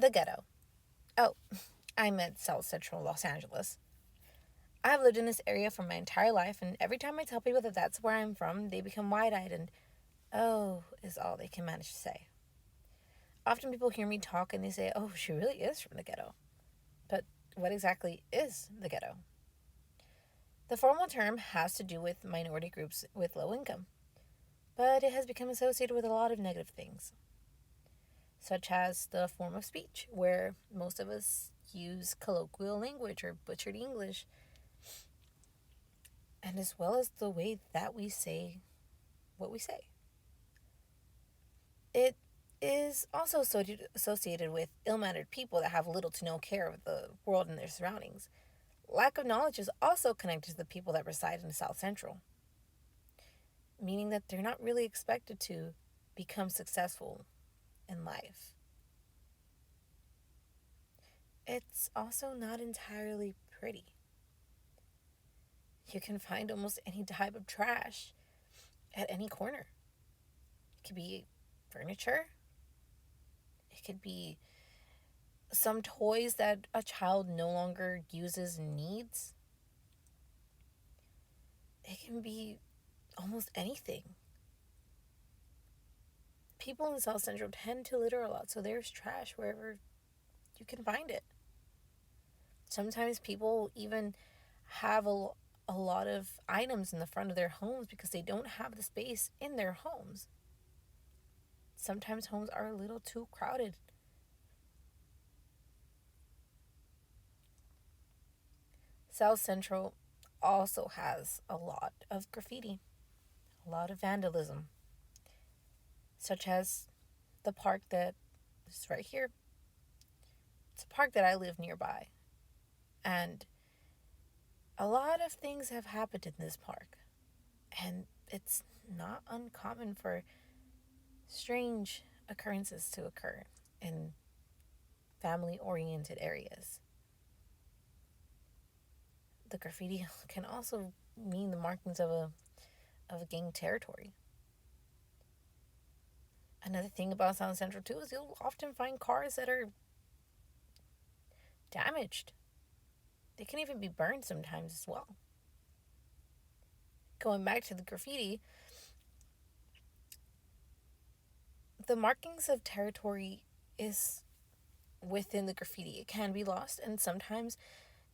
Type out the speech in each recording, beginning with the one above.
The ghetto. Oh, I'm at South Central Los Angeles. I've lived in this area for my entire life, and every time I tell people that that's where I'm from, they become wide eyed and, oh, is all they can manage to say. Often people hear me talk and they say, oh, she really is from the ghetto. But what exactly is the ghetto? The formal term has to do with minority groups with low income, but it has become associated with a lot of negative things, such as the form of speech, where most of us use colloquial language or butchered English, and as well as the way that we say what we say. It is also associated with ill mannered people that have little to no care of the world and their surroundings. Lack of knowledge is also connected to the people that reside in South Central, meaning that they're not really expected to become successful in life. It's also not entirely pretty. You can find almost any type of trash at any corner. It could be furniture, it could be some toys that a child no longer uses and needs. It can be almost anything. People in South Central tend to litter a lot, so there's trash wherever you can find it. Sometimes people even have a lot of items in the front of their homes because they don't have the space in their homes. Sometimes homes are a little too crowded. South Central also has a lot of graffiti, a lot of vandalism, such as the park that is right here. It's a park that I live nearby, and a lot of things have happened in this park, and it's not uncommon for strange occurrences to occur in family oriented areas. The graffiti can also mean the markings of a gang territory. Another thing about South Central too is you'll often find cars that are damaged. They can even be burned sometimes as well. Going back to the graffiti, the markings of territory is within the graffiti. It can be lost, and sometimes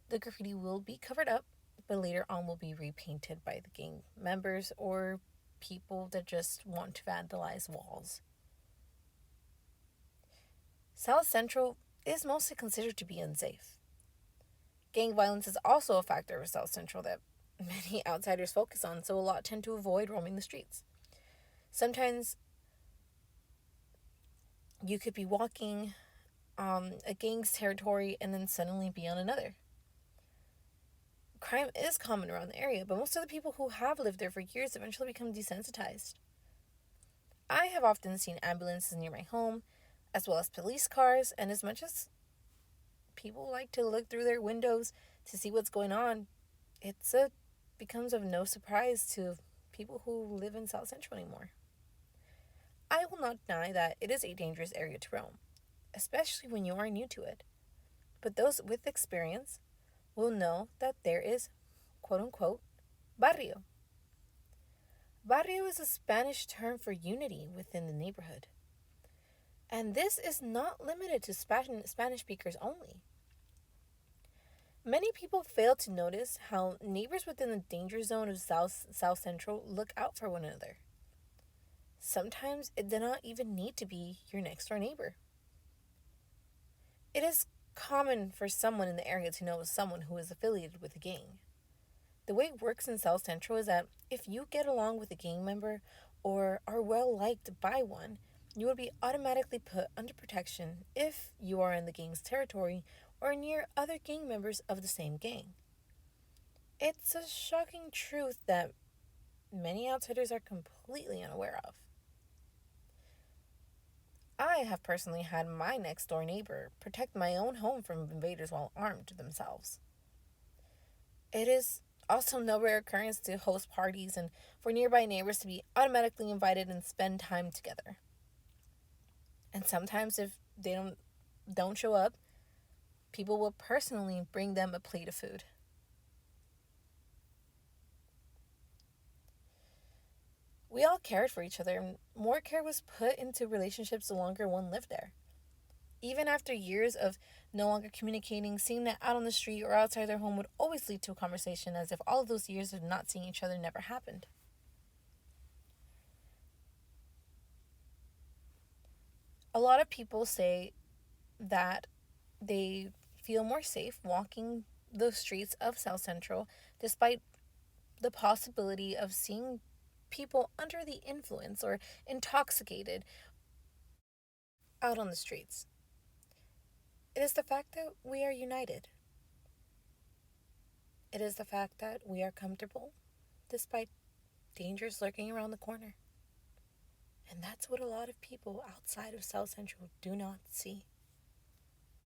the graffiti will be covered up, but later on will be repainted by the gang members or people that just want to vandalize walls. South Central is mostly considered to be unsafe. Gang violence is also a factor of South Central that many outsiders focus on, so a lot tend to avoid roaming the streets. Sometimes you could be walking a gang's territory and then suddenly be on another. Crime is common around the area, but most of the people who have lived there for years eventually become desensitized. I have often seen ambulances near my home, as well as police cars, and as much as people like to look through their windows to see what's going on, it becomes of no surprise to people who live in South Central anymore. I will not deny that it is a dangerous area to roam, especially when you are new to it. But those with experience will know that there is, quote unquote, barrio. Barrio is a Spanish term for unity within the neighborhood. And this is not limited to Spanish speakers only. Many people fail to notice how neighbors within the danger zone of South Central look out for one another. Sometimes it does not even need to be your next door neighbor. It is common for someone in the area to know someone who is affiliated with a gang. The way it works in South Central is that if you get along with a gang member or are well liked by one, you will be automatically put under protection if you are in the gang's territory or near other gang members of the same gang. It's a shocking truth that many outsiders are completely unaware of. I have personally had my next door neighbor protect my own home from invaders while armed themselves. It is also no rare occurrence to host parties and for nearby neighbors to be automatically invited and spend time together. And sometimes if they don't don't show up, people will personally bring them a plate of food. We all cared for each other, and more care was put into relationships the longer one lived there. Even after years of no longer communicating, seeing them out on the street or outside their home would always lead to a conversation, as if all of those years of not seeing each other never happened. A lot of people say that they feel more safe walking the streets of South Central despite the possibility of seeing people under the influence or intoxicated out on the streets. It is the fact that we are united. It is the fact that we are comfortable despite dangers lurking around the corner. And that's what a lot of people outside of South Central do not see.